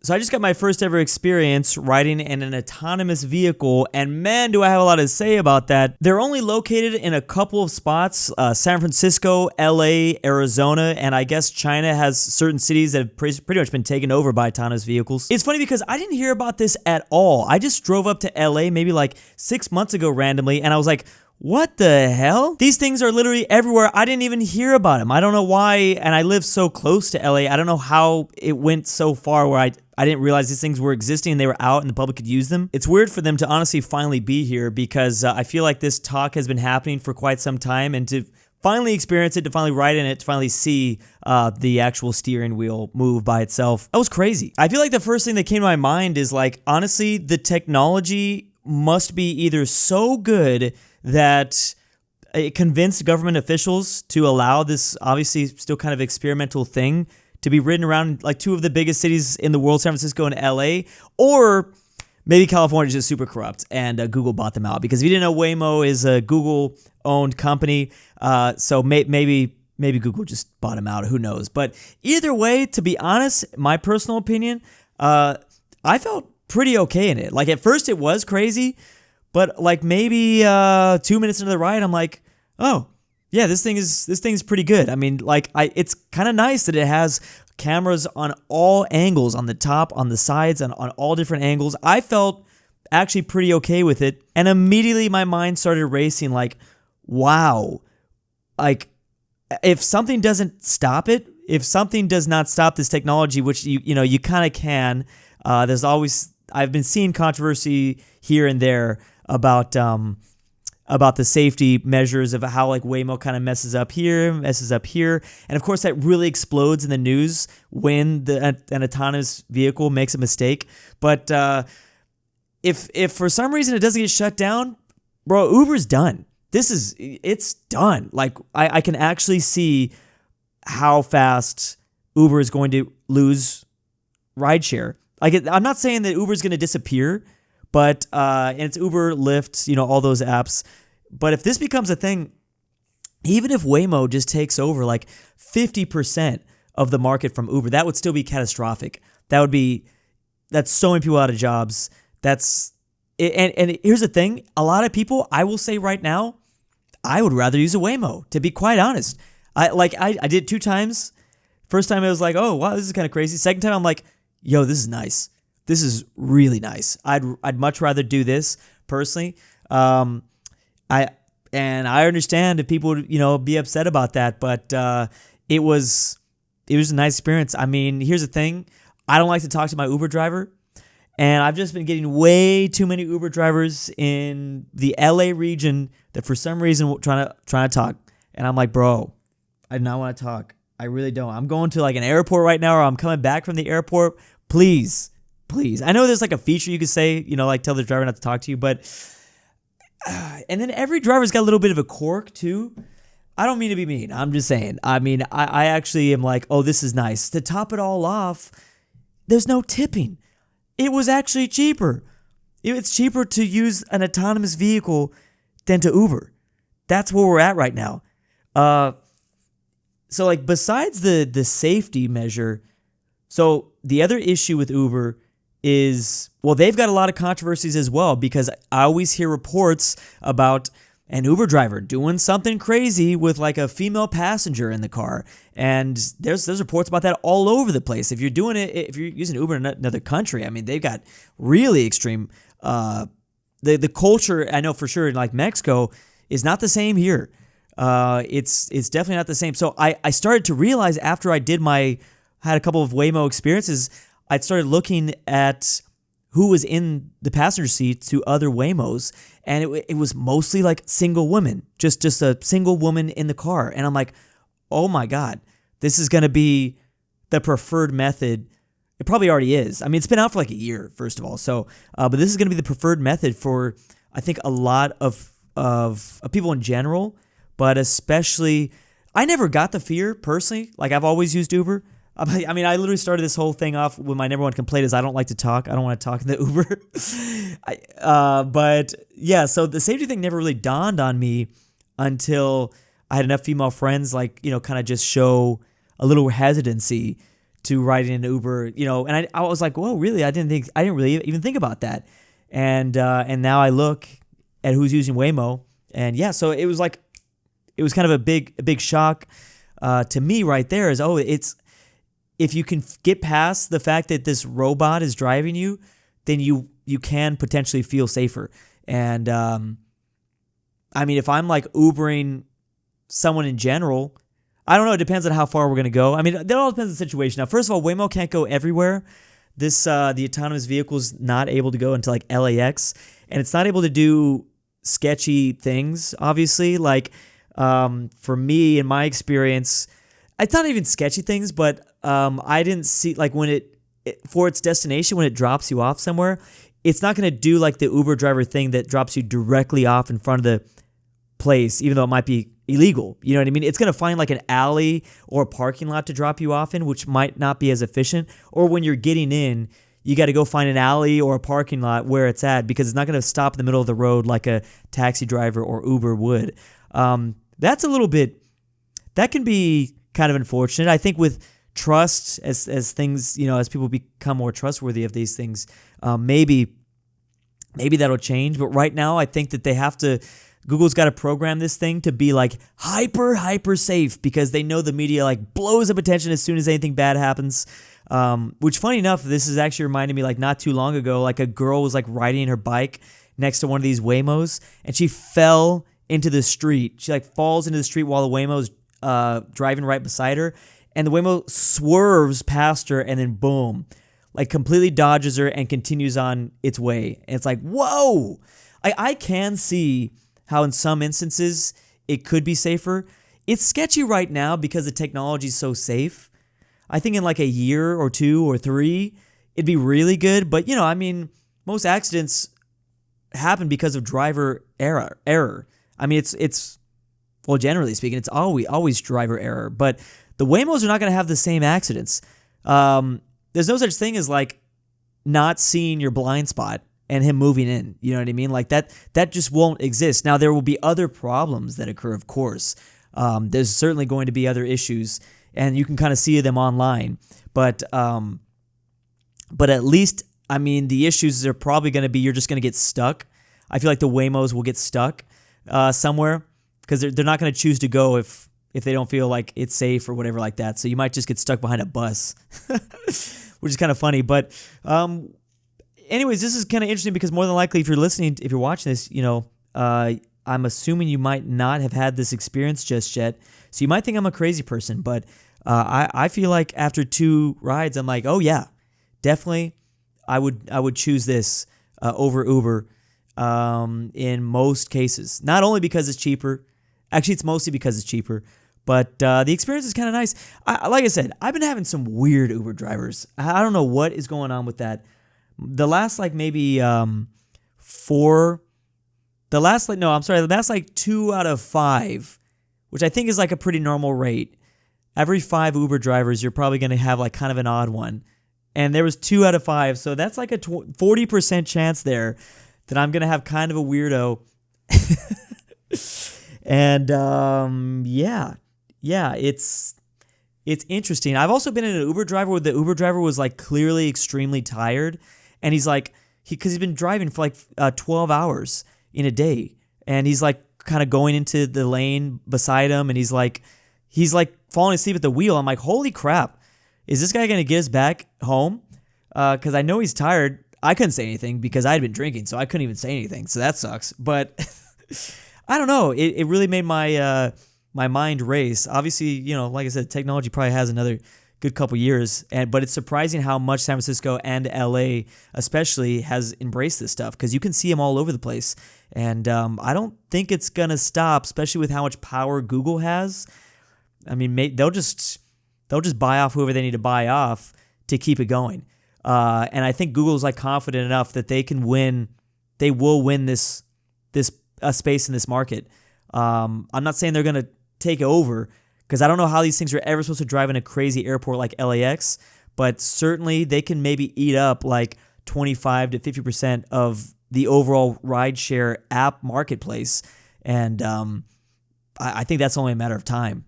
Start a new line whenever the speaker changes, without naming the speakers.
So I just got my first ever experience riding in an autonomous vehicle, and man, do I have a lot to say about that. They're only located in a couple of spots, San Francisco, LA, Arizona, and I guess China has certain cities that have pretty much been taken over by autonomous vehicles. It's funny because I didn't hear about this at all. I just drove up to LA maybe like 6 months ago randomly, and I was like, what the hell? These things are literally everywhere. I didn't even hear about them. I don't know why, and I live so close to LA. I don't know how it went so far where I didn't realize these things were existing and they were out and the public could use them. It's weird for them to honestly finally be here because I feel like this talk has been happening for quite some time, and to finally experience it, to finally ride in it, to finally see the actual steering wheel move by itself, that was crazy. I feel like the first thing that came to my mind is like, honestly, the technology must be either so good that it convinced government officials to allow this obviously still kind of experimental thing to be ridden around like two of the biggest cities in the world, San Francisco and LA, or maybe California is just super corrupt and Google bought them out. Because if you didn't know, Waymo is a Google-owned company, so maybe Google just bought them out. Who knows? But either way, to be honest, my personal opinion, I felt pretty okay in it. Like at first it was crazy, but like maybe 2 minutes into the ride, I'm like, oh yeah, this thing is pretty good. I mean, like it's kind of nice that it has cameras on all angles, on the top, on the sides, and on all different angles. I felt actually pretty okay with it, and immediately my mind started racing. Like, wow, like if something doesn't stop it, if something does not stop this technology, which you kind of can. There's always I've been seeing controversy here and there about the safety measures of how like Waymo kind of messes up here, and of course that really explodes in the news when an autonomous vehicle makes a mistake. But if for some reason it doesn't get shut down, bro, Uber's done. It's done. Like I can actually see how fast Uber is going to lose rideshare. Like I'm not saying that Uber is going to disappear, but and it's Uber, Lyft, all those apps. But if this becomes a thing, even if Waymo just takes over like 50% of the market from Uber, that would still be catastrophic. That's so many people out of jobs. And here's the thing, a lot of people, I will say right now, I would rather use a Waymo, to be quite honest. I did 2 times. First time I was like, oh wow, this is kind of crazy. Second time I'm like, yo, this is nice. This is really nice. I'd much rather do this personally. I understand if people would, be upset about that, but it was a nice experience. I mean, here's the thing. I don't like to talk to my Uber driver, and I've just been getting way too many Uber drivers in the LA region that for some reason trying to talk. And I'm like, bro, I do not want to talk. I really don't. I'm going to like an airport right now, or I'm coming back from the airport. Please. I know there's like a feature you could say, like tell the driver not to talk to you, but and then every driver's got a little bit of a quirk too. I don't mean to be mean. I'm just saying. I mean, I actually am like, oh, this is nice. To top it all off, there's no tipping. It was actually cheaper. It's cheaper to use an autonomous vehicle than to Uber. That's where we're at right now. So like besides the safety measure, so the other issue with Uber is, well, they've got a lot of controversies as well, because I always hear reports about an Uber driver doing something crazy with like a female passenger in the car. And there's reports about that all over the place. If you're using Uber in another country, I mean, they've got really extreme, the culture, I know for sure in like Mexico is not the same here. It's definitely not the same. So I started to realize after I had a couple of Waymo experiences, I started looking at who was in the passenger seat to other Waymos, and it was mostly like single women, just a single woman in the car. And I'm like, oh my God, this is going to be the preferred method. It probably already is. I mean, it's been out for like a year, first of all. So, but this is going to be the preferred method for, I think, a lot of people in general, but especially, I never got the fear personally. Like I've always used Uber. I mean, I literally started this whole thing off with my number one complaint is I don't like to talk. I don't want to talk in the Uber. But yeah, so the safety thing never really dawned on me until I had enough female friends, like, kind of just show a little hesitancy to riding an Uber, and I was like, whoa, really? I didn't really even think about that. And now I look at who's using Waymo, and yeah, so it was kind of a big shock to me right there. It's if you can get past the fact that this robot is driving you, then you can potentially feel safer. And I mean, if I'm like Ubering someone in general, I don't know. It depends on how far we're going to go. I mean, that all depends on the situation. Now, first of all, Waymo can't go everywhere. The autonomous vehicle is not able to go into like LAX, and it's not able to do sketchy things, obviously. Like, for me, in my experience, it's not even sketchy things, but I didn't see, like, when for its destination, when it drops you off somewhere, it's not going to do like the Uber driver thing that drops you directly off in front of the place, even though it might be illegal. You know what I mean? It's going to find like an alley or a parking lot to drop you off in, which might not be as efficient. Or when you're getting in, you got to go find an alley or a parking lot where it's at, because it's not going to stop in the middle of the road like a taxi driver or Uber would. That's a little bit, that can be kind of unfortunate. I think with trust, as things, as people become more trustworthy of these things, maybe that'll change. But right now, I think that Google's got to program this thing to be like hyper safe, because they know the media like blows up attention as soon as anything bad happens. Which, funny enough, this is actually reminding me, like, not too long ago, like a girl was like riding her bike next to one of these Waymos, and she fell into the street. She like falls into the street while the Waymo's driving right beside her, and the Waymo swerves past her, and then boom, like completely dodges her and continues on its way. And it's like, whoa! I can see how in some instances it could be safer. It's sketchy right now because the technology is so safe. I think in like a year or 2 or 3, it'd be really good. But, I mean, most accidents happen because of driver error. I mean, well, generally speaking, it's always driver error. But the Waymos are not going to have the same accidents. There's no such thing as like not seeing your blind spot and him moving in. You know what I mean? Like that just won't exist. Now, there will be other problems that occur, of course. There's certainly going to be other issues, and you can kind of see them online. But at least, I mean, the issues are probably going to be you're just going to get stuck. I feel like the Waymos will get stuck somewhere, because they're not going to choose to go if they don't feel like it's safe or whatever like that. So you might just get stuck behind a bus, which is kind of funny. But anyways, this is kind of interesting, because more than likely, if you're watching this, I'm assuming you might not have had this experience just yet. So you might think I'm a crazy person, but I feel like after 2 rides, I'm like, oh yeah, definitely, I would choose this over Uber in most cases. Not only because it's cheaper, actually it's mostly because it's cheaper, but the experience is kind of nice. Like I said, I've been having some weird Uber drivers. I don't know what is going on with that. The last like maybe 2 out of 5, which I think is like a pretty normal rate. Every 5 Uber drivers, you're probably going to have like kind of an odd one. And there was 2 out of 5, so that's like a 40% chance there that I'm going to have kind of a weirdo. And yeah, it's interesting. I've also been in an Uber driver where the Uber driver was like clearly extremely tired, and he's like, because he's been driving for like 12 hours in a day, and he's like kind of going into the lane beside him, and he's like falling asleep at the wheel. I'm like, holy crap, is this guy gonna get us back home? Because I know he's tired. I couldn't say anything because I had been drinking, so I couldn't even say anything. So that sucks. But I don't know. It really made my mind race. Obviously, like I said, technology probably has another good couple years, but it's surprising how much San Francisco and LA especially has embraced this stuff, because you can see them all over the place. And I don't think it's gonna stop, especially with how much power Google has. I mean, they'll just buy off whoever they need to buy off to keep it going. And I think Google's like confident enough that they can win. They will win this space in this market. I'm not saying they're gonna take over, because I don't know how these things are ever supposed to drive in a crazy airport like LAX, but certainly they can maybe eat up like 25 to 50% of the overall rideshare app marketplace. And I think that's only a matter of time.